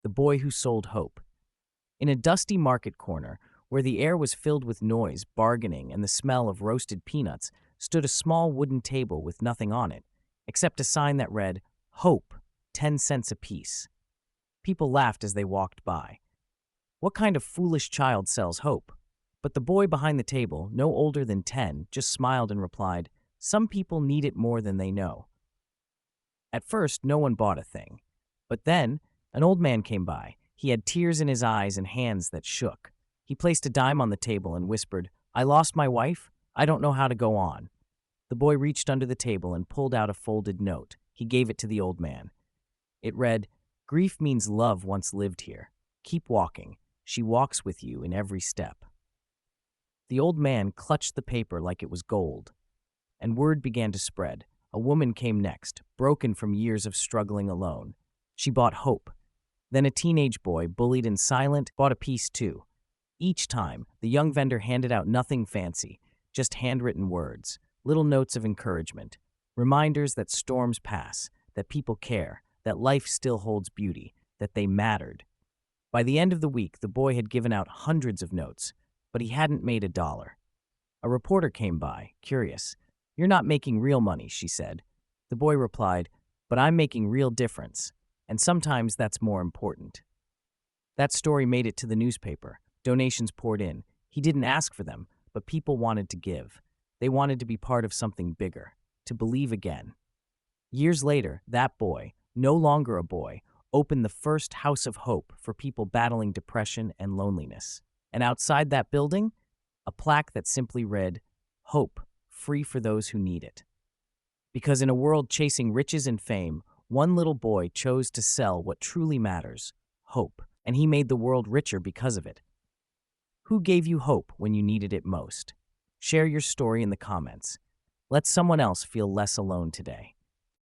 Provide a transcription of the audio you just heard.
The Boy Who Sold Hope. In a dusty market corner, where the air was filled with noise, bargaining, and the smell of roasted peanuts, stood a small wooden table with nothing on it, except a sign that read, "Hope, 10 cents apiece." People laughed as they walked by. What kind of foolish child sells hope? But the boy behind the table, no older than 10, just smiled and replied, "Some people need it more than they know." At first, no one bought a thing. But then, an old man came by. He had tears in his eyes and hands that shook. He placed a dime on the table and whispered, "I lost my wife. I don't know how to go on." The boy reached under the table and pulled out a folded note. He gave it to the old man. It read, "Grief means love once lived here. Keep walking. She walks with you in every step." The old man clutched the paper like it was gold, and word began to spread. A woman came next, broken from years of struggling alone. She bought hope. Then a teenage boy, bullied and silent, bought a piece too. Each time, the young vendor handed out nothing fancy, just handwritten words, little notes of encouragement, reminders that storms pass, that people care, that life still holds beauty, that they mattered. By the end of the week, the boy had given out hundreds of notes, but he hadn't made a dollar. A reporter came by, curious. "You're not making real money," she said. The boy replied, "But I'm making real difference, and sometimes that's more important." That story made it to the newspaper. Donations poured in. He didn't ask for them, but people wanted to give. They wanted to be part of something bigger, to believe again. Years later, that boy, no longer a boy, opened the first House of Hope for people battling depression and loneliness. And outside that building, a plaque that simply read, "Hope, free for those who need it." Because in a world chasing riches and fame, one little boy chose to sell what truly matters, hope, and he made the world richer because of it. Who gave you hope when you needed it most? Share your story in the comments. Let someone else feel less alone today.